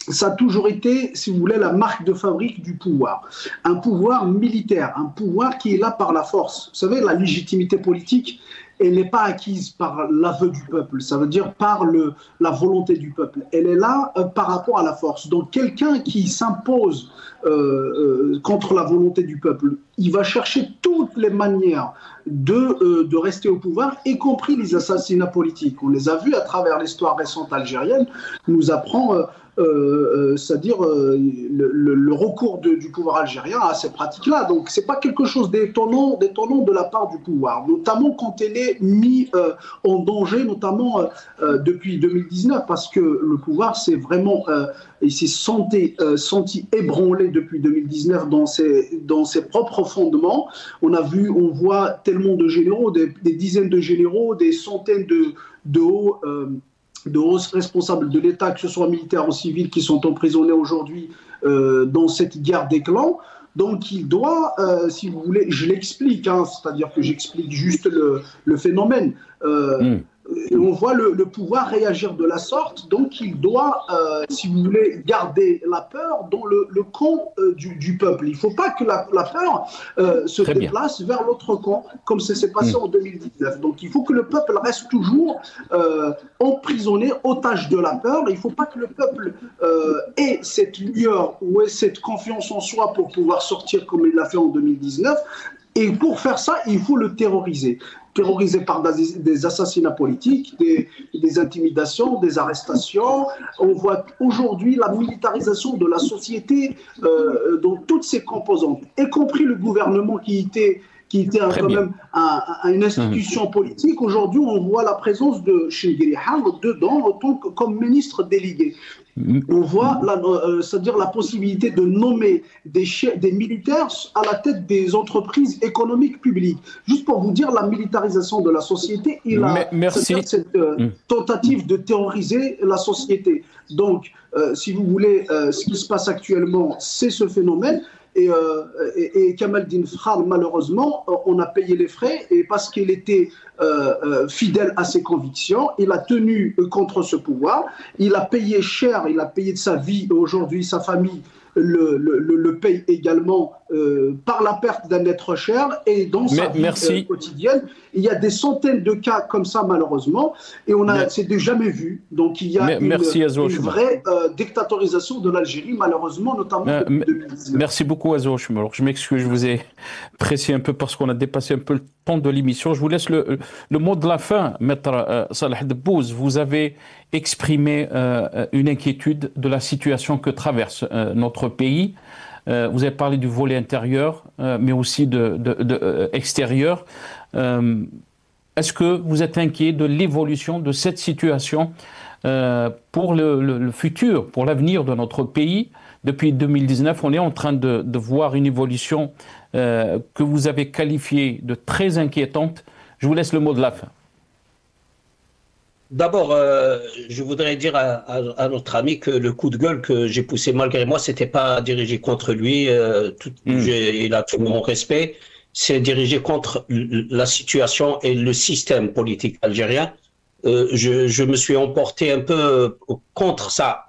Ça a toujours été, si vous voulez, la marque de fabrique du pouvoir. Un pouvoir militaire, un pouvoir qui est là par la force. Vous savez, la légitimité politique, elle n'est pas acquise par l'aveu du peuple, ça veut dire par la volonté du peuple. Elle est là par rapport à la force. Donc quelqu'un qui s'impose contre la volonté du peuple, il va chercher toutes les manières de rester au pouvoir, y compris les assassinats politiques. On les a vus à travers l'histoire récente algérienne, nous apprend c'est-à-dire le recours du pouvoir algérien à ces pratiques-là. Donc, ce n'est pas quelque chose d'étonnant de la part du pouvoir, notamment quand elle est mise en danger, notamment depuis 2019, parce que le pouvoir s'est vraiment il s'est senti ébranlé depuis 2019 dans ses propres fondements. On voit tellement de généraux, des dizaines de généraux, des centaines de hauts responsables de l'État, que ce soit militaires ou civils, qui sont emprisonnés aujourd'hui dans cette guerre des clans. Donc il doit, si vous voulez, je l'explique, c'est-à-dire que j'explique juste le phénomène. On voit le pouvoir réagir de la sorte, donc il doit, si vous voulez, garder la peur dans le camp du peuple. Il ne faut pas que la peur se déplace vers l'autre camp, comme ça s'est passé en 2019. Donc il faut que le peuple reste toujours emprisonné, otage de la peur. Il ne faut pas que le peuple ait cette lueur ou ait cette confiance en soi pour pouvoir sortir comme il l'a fait en 2019. Et pour faire ça, il faut le terroriser par des assassinats politiques, des intimidations, des arrestations. On voit aujourd'hui la militarisation de la société dans toutes ses composantes, y compris le gouvernement qui était quand même une institution politique. Aujourd'hui, on voit la présence de Chinguiri Ham dedans comme ministre délégué. On voit c'est-à-dire la possibilité de nommer des militaires à la tête des entreprises économiques publiques. Juste pour vous dire la militarisation de la société et cette tentative de terroriser la société. Donc, si vous voulez, ce qui se passe actuellement, c'est ce phénomène. et Kamel Din Frhar, malheureusement, on a payé les frais, et parce qu'il était fidèle à ses convictions, il a tenu contre ce pouvoir, il a payé cher, il a payé de sa vie, aujourd'hui sa famille le paye également par la perte d'un être cher et dans sa vie quotidienne. Il y a des centaines de cas comme ça, malheureusement, et c'est de jamais vu. Donc il y a une vraie dictatorisation de l'Algérie, malheureusement, notamment depuis 2019. Merci beaucoup, Azo Choumelour. Je m'excuse, je vous ai pressé un peu parce qu'on a dépassé un peu le temps de l'émission. Je vous laisse le mot de la fin, Maître Salah Debbouz. Vous avez exprimé une inquiétude de la situation que traverse notre pays. Vous avez parlé du volet intérieur, mais aussi extérieur. Est-ce que vous êtes inquiet de l'évolution de cette situation pour le futur, pour l'avenir de notre pays? Depuis 2019, on est en train de voir une évolution que vous avez qualifiée de très inquiétante. Je vous laisse le mot de la fin. D'abord, je voudrais dire à notre ami que le coup de gueule que j'ai poussé malgré moi, c'était pas dirigé contre lui. Il a tout mon respect. C'est dirigé contre la situation et le système politique algérien. Je me suis emporté un peu contre ça,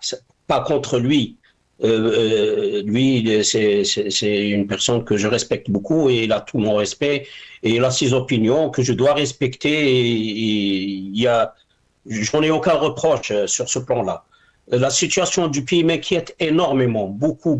pas contre lui. Lui, c'est une personne que je respecte beaucoup et il a tout mon respect et il a ses opinions que je dois respecter. J'en ai aucun reproche sur ce plan-là. La situation du pays m'inquiète énormément, beaucoup,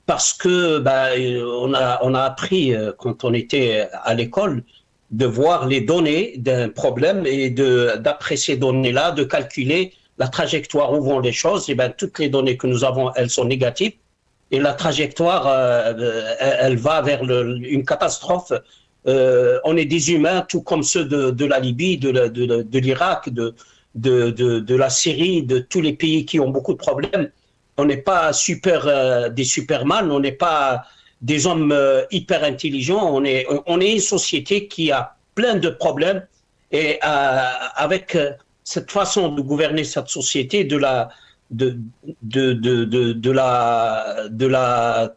parce que on a appris quand on était à l'école de voir les données d'un problème et d'après ces données-là, de calculer la trajectoire où vont les choses. Et toutes les données que nous avons, elles sont négatives et la trajectoire, elle va vers une catastrophe. On est des humains, tout comme ceux de la Libye, de l'Irak, de la Syrie, de tous les pays qui ont beaucoup de problèmes. On n'est pas des superman, on n'est pas des hommes hyper intelligents. On est une société qui a plein de problèmes et avec cette façon de gouverner cette société, de la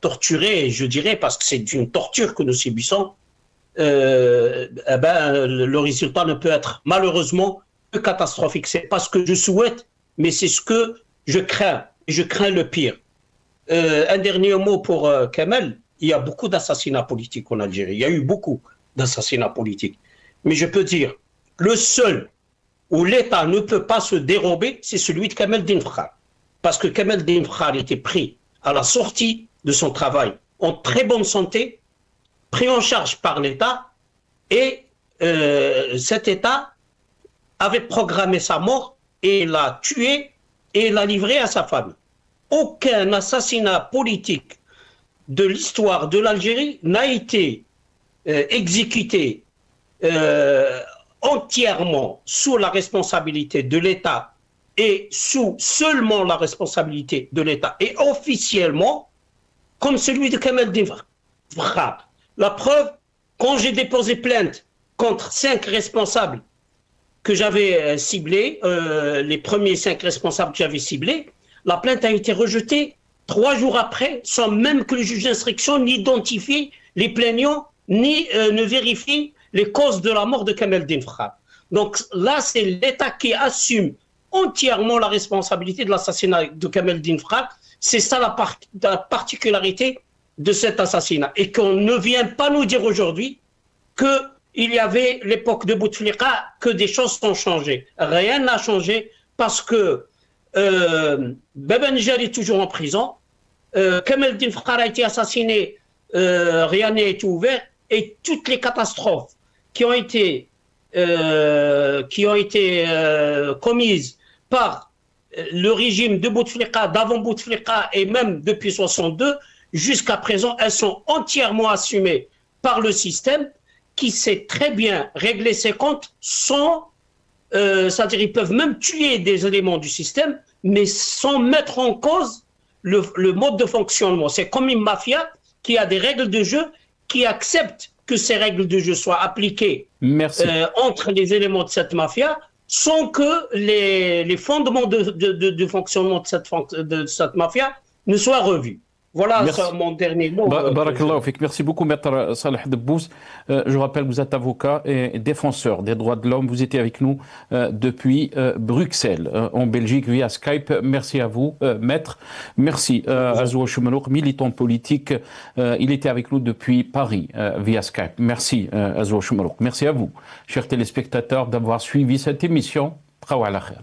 torturer, je dirais, parce que c'est une torture que nous subissons. Le résultat ne peut être malheureusement que catastrophique. C'est pas ce que je souhaite, mais c'est ce que je crains. Je crains le pire. Un dernier mot pour Kamel. Il y a beaucoup d'assassinats politiques en Algérie. Il y a eu beaucoup d'assassinats politiques. Mais je peux dire, le seul où l'État ne peut pas se dérober, c'est celui de Kamel Din Frhar. Parce que Kamel Din Frhar était pris à la sortie de son travail en très bonne santé, pris en charge par l'État, et cet État avait programmé sa mort et l'a tué et l'a livré à sa famille. Aucun assassinat politique de l'histoire de l'Algérie n'a été exécuté entièrement sous la responsabilité de l'État et sous seulement la responsabilité de l'État et officiellement comme celui de Kamel Din Frhar. La preuve, quand j'ai déposé plainte contre 5 responsables que j'avais ciblés, les premiers 5 responsables que j'avais ciblés, la plainte a été rejetée 3 jours après, sans même que le juge d'instruction n'identifie les plaignants, ni ne vérifie les causes de la mort de Kamel Din Frhar. Donc là, c'est l'État qui assume entièrement la responsabilité de l'assassinat de Kamel Din Frhar. C'est ça la particularité de cet assassinat. Et qu'on ne vient pas nous dire aujourd'hui qu'il y avait l'époque de Bouteflika, que des choses ont changé. Rien n'a changé parce que Baba Njar est toujours en prison. Kamel Din Frhar a été assassiné, rien n'a été ouvert. Et toutes les catastrophes qui ont été commises par le régime de Bouteflika, d'avant Bouteflika et même depuis 1962, jusqu'à présent, elles sont entièrement assumées par le système qui sait très bien régler ses comptes sans... c'est-à-dire ils peuvent même tuer des éléments du système, mais sans mettre en cause le mode de fonctionnement. C'est comme une mafia qui a des règles de jeu, qui accepte que ces règles de jeu soient appliquées entre les éléments de cette mafia, sans que les fondements de fonctionnement de cette mafia ne soient revus. Voilà mon dernier mot. Barakallahu fik. Merci beaucoup, Maître Saleh Debbouze. Je rappelle que vous êtes avocat et défenseur des droits de l'homme. Vous étiez avec nous depuis Bruxelles, en Belgique, via Skype. Merci à vous, Maître. Merci Azouach Choumelouk, militant politique. Il était avec nous depuis Paris, via Skype. Merci Azouach Choumelouk. Merci à vous, chers téléspectateurs, d'avoir suivi cette émission. Trawa ala khair.